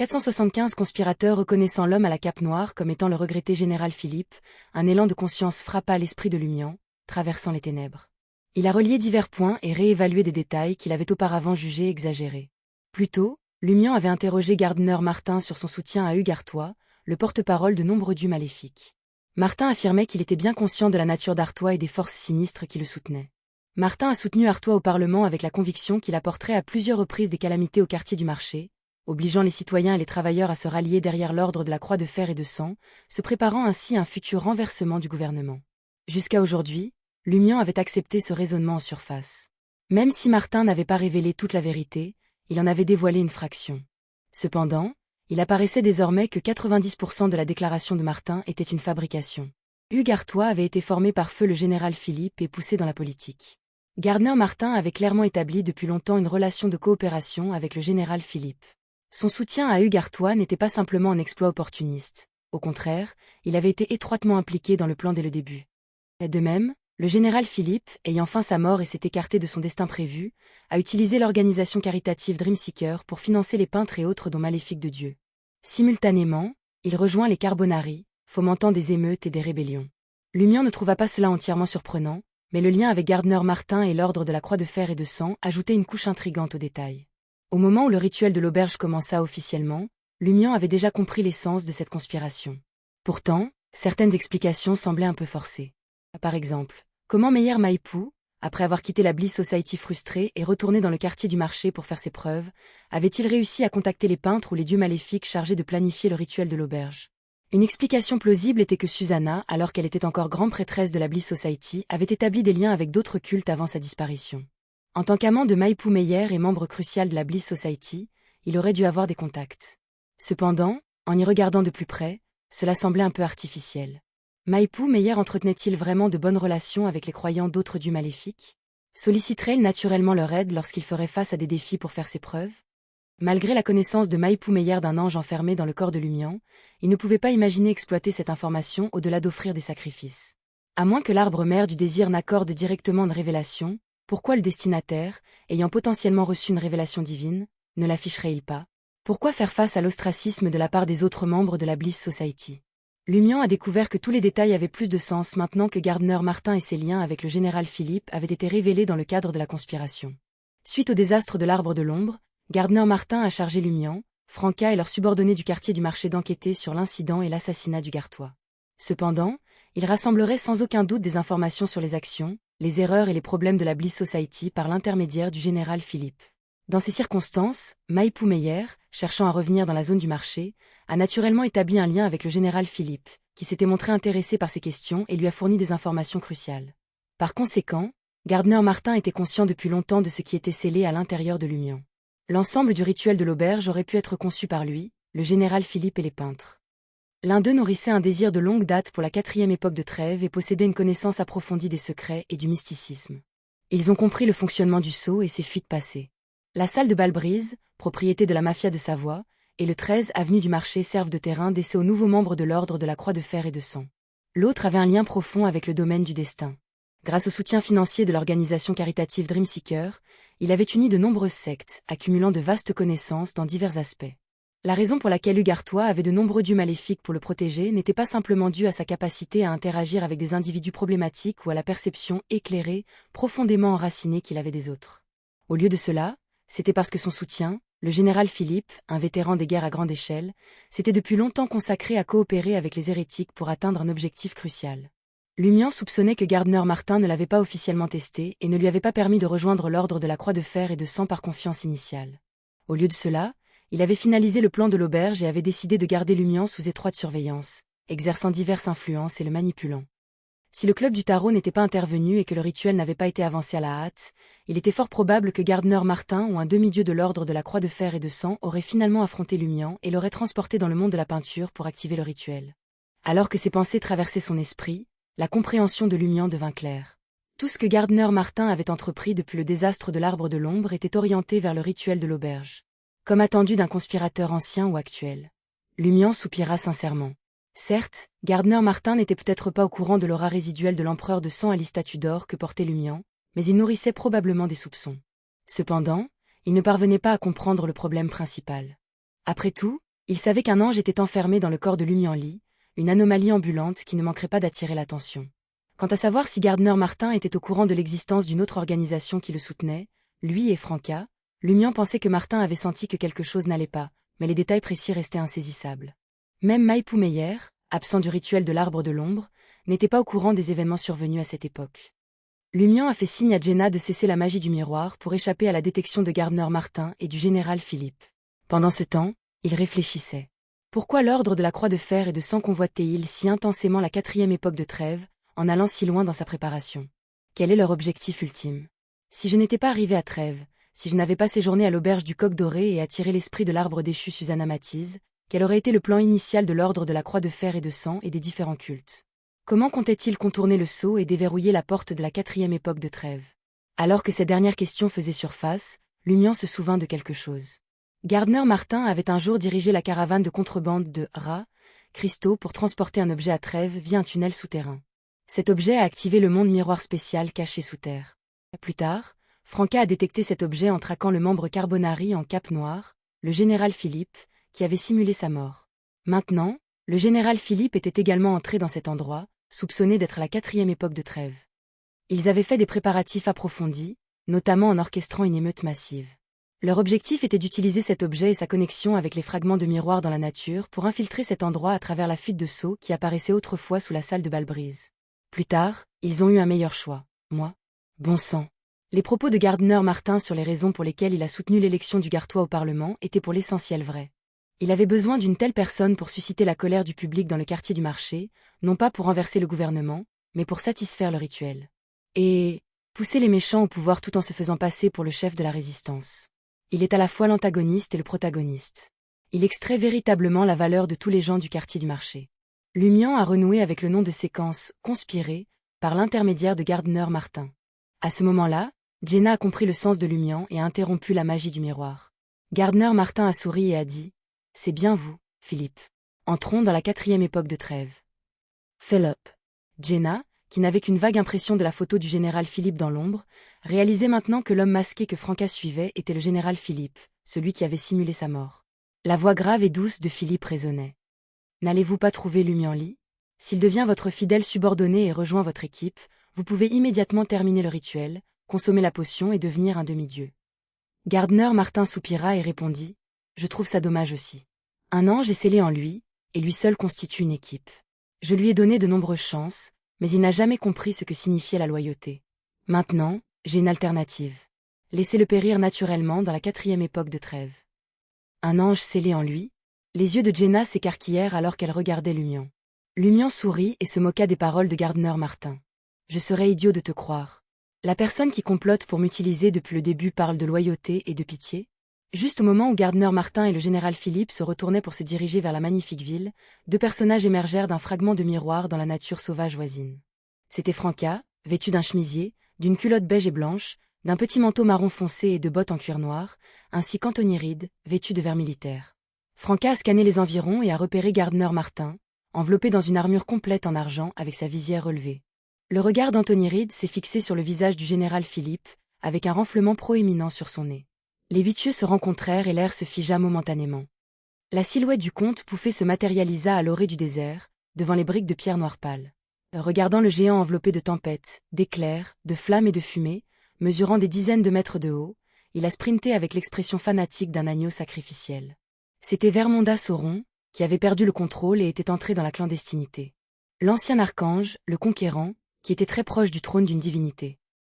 475 conspirateurs reconnaissant l'homme à la cape noire comme étant le regretté général Philippe, un élan de conscience frappa l'esprit de Lumian, traversant les ténèbres. Il a relié divers points et réévalué des détails qu'il avait auparavant jugés exagérés. Plus tôt, Lumian avait interrogé Gardner Martin sur son soutien à Hugues Artois, le porte-parole de nombreux dieux maléfiques. Martin affirmait qu'il était bien conscient de la nature d'Artois et des forces sinistres qui le soutenaient. Martin a soutenu Artois au Parlement avec la conviction qu'il apporterait à plusieurs reprises des calamités au quartier du marché, obligeant les citoyens et les travailleurs à se rallier derrière l'ordre de la croix de fer et de sang, se préparant ainsi à un futur renversement du gouvernement. Jusqu'à aujourd'hui, Lumian avait accepté ce raisonnement en surface. Même si Martin n'avait pas révélé toute la vérité, il en avait dévoilé une fraction. Cependant, il apparaissait désormais que 90% de la déclaration de Martin était une fabrication. Hugues Artois avait été formé par feu le général Philippe et poussé dans la politique. Gardner Martin avait clairement établi depuis longtemps une relation de coopération avec le général Philippe. Son soutien à Hugues Artois n'était pas simplement un exploit opportuniste. Au contraire, il avait été étroitement impliqué dans le plan dès le début. De même, le général Philippe, ayant feint sa mort et s'est écarté de son destin prévu, a utilisé l'organisation caritative Dreamseeker pour financer les peintres et autres dons maléfiques de Dieu. Simultanément, il rejoint les Carbonari, fomentant des émeutes et des rébellions. Lumian ne trouva pas cela entièrement surprenant, mais le lien avec Gardner Martin et l'ordre de la croix de fer et de sang ajoutait une couche intrigante aux détails. Au moment où le rituel de l'auberge commença officiellement, Lumian avait déjà compris l'essence de cette conspiration. Pourtant, certaines explications semblaient un peu forcées. Par exemple, comment Meyer Maipou, après avoir quitté la Bliss Society frustré et retourné dans le quartier du marché pour faire ses preuves, avait-il réussi à contacter les peintres ou les dieux maléfiques chargés de planifier le rituel de l'auberge? Une explication plausible était que Susanna, alors qu'elle était encore grande prêtresse de la Bliss Society, avait établi des liens avec d'autres cultes avant sa disparition. En tant qu'amant de Maipou Meyer et membre crucial de la Bliss Society, il aurait dû avoir des contacts. Cependant, en y regardant de plus près, cela semblait un peu artificiel. Maipou Meyer entretenait-il vraiment de bonnes relations avec les croyants d'autres dieux maléfiques? Solliciterait-il naturellement leur aide lorsqu'il ferait face à des défis pour faire ses preuves? Malgré la connaissance de Maipou Meyer d'un ange enfermé dans le corps de Lumian, il ne pouvait pas imaginer exploiter cette information au-delà d'offrir des sacrifices. À moins que l'arbre mère du désir n'accorde directement une révélation, pourquoi le destinataire, ayant potentiellement reçu une révélation divine, ne l'afficherait-il pas? Pourquoi faire face à l'ostracisme de la part des autres membres de la Bliss Society? Lumian a découvert que tous les détails avaient plus de sens maintenant que Gardner Martin et ses liens avec le général Philippe avaient été révélés dans le cadre de la conspiration. Suite au désastre de l'arbre de l'ombre, Gardner Martin a chargé Lumian, Franca et leurs subordonnés du quartier du marché d'enquêter sur l'incident et l'assassinat du Gartois. Cependant, il rassemblerait sans aucun doute des informations sur les actions, les erreurs et les problèmes de la Bliss Society par l'intermédiaire du général Philippe. Dans ces circonstances, Maipou Meyer, cherchant à revenir dans la zone du marché, a naturellement établi un lien avec le général Philippe, qui s'était montré intéressé par ces questions et lui a fourni des informations cruciales. Par conséquent, Gardner Martin était conscient depuis longtemps de ce qui était scellé à l'intérieur de Lumian. L'ensemble du rituel de l'auberge aurait pu être conçu par lui, le général Philippe et les peintres. L'un d'eux nourrissait un désir de longue date pour la 4e époque de Trêve et possédait une connaissance approfondie des secrets et du mysticisme. Ils ont compris le fonctionnement du sceau et ses fuites passées. La salle de Balbrise, propriété de la mafia de Savoie, et le 13 avenue du Marché servent de terrain d'essai aux nouveaux membres de l'ordre de la Croix de Fer et de Sang. L'autre avait un lien profond avec le domaine du destin. Grâce au soutien financier de l'organisation caritative Dreamseeker, il avait uni de nombreuses sectes, accumulant de vastes connaissances dans divers aspects. La raison pour laquelle Hugues Artois avait de nombreux dieux maléfiques pour le protéger n'était pas simplement due à sa capacité à interagir avec des individus problématiques ou à la perception éclairée, profondément enracinée qu'il avait des autres. Au lieu de cela, c'était parce que son soutien, le général Philippe, un vétéran des guerres à grande échelle, s'était depuis longtemps consacré à coopérer avec les hérétiques pour atteindre un objectif crucial. Lumian soupçonnait que Gardner Martin ne l'avait pas officiellement testé et ne lui avait pas permis de rejoindre l'ordre de la Croix de Fer et de Sang par confiance initiale. Au lieu de cela, il avait finalisé le plan de l'auberge et avait décidé de garder Lumian sous étroite surveillance, exerçant diverses influences et le manipulant. Si le club du tarot n'était pas intervenu et que le rituel n'avait pas été avancé à la hâte, il était fort probable que Gardner Martin ou un demi-dieu de l'ordre de la Croix de Fer et de Sang aurait finalement affronté Lumian et l'aurait transporté dans le monde de la peinture pour activer le rituel. Alors que ces pensées traversaient son esprit, la compréhension de Lumian devint claire. Tout ce que Gardner Martin avait entrepris depuis le désastre de l'arbre de l'ombre était orienté vers le rituel de l'auberge. Comme attendu d'un conspirateur ancien ou actuel. Lumian soupira sincèrement. Certes, Gardner Martin n'était peut-être pas au courant de l'aura résiduelle de l'empereur de sang à l'statue d'or que portait Lumian, mais il nourrissait probablement des soupçons. Cependant, il ne parvenait pas à comprendre le problème principal. Après tout, Il savait qu'un ange était enfermé dans le corps de Lumian-Li, une anomalie ambulante qui ne manquerait pas d'attirer l'attention. Quant à savoir si Gardner Martin était au courant de l'existence d'une autre organisation qui le soutenait, lui et Franca, Lumian pensait que Martin avait senti que quelque chose n'allait pas, mais les détails précis restaient insaisissables. Même Maipu Meyer, absent du rituel de l'arbre de l'ombre, n'était pas au courant des événements survenus à cette époque. Lumian a fait signe à Jenna de cesser la magie du miroir pour échapper à la détection de Gardner Martin et du général Philippe. Pendant ce temps, il réfléchissait. Pourquoi l'ordre de la Croix de Fer et de Sang convoitait-il si intensément la 4e époque de trêve, en allant si loin dans sa préparation? Quel est leur objectif ultime? Si je n'étais pas arrivé à Trêve, si je n'avais pas séjourné à l'auberge du Coq Doré et attiré l'esprit de l'arbre déchu Susanna Matisse, quel aurait été le plan initial de l'ordre de la Croix de Fer et de Sang et des différents cultes? Comment comptait-il contourner le sceau et déverrouiller la porte de la 4e époque de Trêve? Alors que ces dernières questions faisaient surface, Lumian se souvint de quelque chose. Gardner Martin avait un jour dirigé la caravane de contrebande de rats, cristaux pour transporter un objet à Trêve via un tunnel souterrain. Cet objet a activé le monde miroir spécial caché sous terre. Plus tard, Franca a détecté cet objet en traquant le membre Carbonari en cape noire, le général Philippe, qui avait simulé sa mort. Maintenant, le général Philippe était également entré dans cet endroit, soupçonné d'être la 4e époque de Trêve. Ils avaient fait des préparatifs approfondis, notamment en orchestrant une émeute massive. Leur objectif était d'utiliser cet objet et sa connexion avec les fragments de miroir dans la nature pour infiltrer cet endroit à travers la fuite de sceau qui apparaissait autrefois sous la salle de Balbrise. Plus tard, ils ont eu un meilleur choix. Moi? Bon sang. Les propos de Gardner Martin sur les raisons pour lesquelles il a soutenu l'élection du Gartois au Parlement étaient pour l'essentiel vrais. Il avait besoin d'une telle personne pour susciter la colère du public dans le quartier du marché, non pas pour renverser le gouvernement, mais pour satisfaire le rituel. Et pousser les méchants au pouvoir tout en se faisant passer pour le chef de la résistance. Il est à la fois l'antagoniste et le protagoniste. Il extrait véritablement la valeur de tous les gens du quartier du marché. Lumian a renoué avec le nom de séquence « Conspiré » par l'intermédiaire de Gardner Martin. À ce moment-là, Jenna a compris le sens de Lumian et a interrompu la magie du miroir. Gardner Martin a souri et a dit « C'est bien vous, Philippe. Entrons dans la 4e époque de Trêve. » Philip. Jenna, qui n'avait qu'une vague impression de la photo du général Philippe dans l'ombre, réalisait maintenant que l'homme masqué que Franca suivait était le général Philippe, celui qui avait simulé sa mort. La voix grave et douce de Philippe résonnait. « N'allez-vous pas trouver Lumian-Li? S'il devient votre fidèle subordonné et rejoint votre équipe, vous pouvez immédiatement terminer le rituel, consommer la potion et devenir un demi-dieu. » Gardner Martin soupira et répondit « Je trouve ça dommage aussi. Un ange est scellé en lui, et lui seul constitue une équipe. Je lui ai donné de nombreuses chances, mais il n'a jamais compris ce que signifiait la loyauté. Maintenant, j'ai une alternative. Laissez-le périr naturellement dans la 4e époque de Trêve. » Un ange scellé en lui? Les yeux de Jenna s'écarquillèrent alors qu'elle regardait Lumian. Lumian sourit et se moqua des paroles de Gardner Martin. « Je serais idiot de te croire. La personne qui complote pour m'utiliser depuis le début parle de loyauté et de pitié. » Juste au moment où Gardner Martin et le général Philippe se retournaient pour se diriger vers la magnifique ville, deux personnages émergèrent d'un fragment de miroir dans la nature sauvage voisine. C'était Franca, vêtue d'un chemisier, d'une culotte beige et blanche, d'un petit manteau marron foncé et de bottes en cuir noir, ainsi qu'Anthony Reed, vêtu de vert militaire. Franca a scanné les environs et a repéré Gardner Martin, enveloppé dans une armure complète en argent avec sa visière relevée. Le regard d'Anthony Reed s'est fixé sur le visage du général Philippe, avec un renflement proéminent sur son nez. Les 8 yeux se rencontrèrent et l'air se figea momentanément. La silhouette du comte Pouffet se matérialisa à l'orée du désert, devant les briques de pierre noire pâle. Regardant le géant enveloppé de tempêtes, d'éclairs, de flammes et de fumée, mesurant des dizaines de mètres de haut, il a sprinté avec l'expression fanatique d'un agneau sacrificiel. C'était Vermonda Sauron, qui avait perdu le contrôle et était entré dans la clandestinité. L'ancien archange, le conquérant, qui était très proche du trône d'une divinité.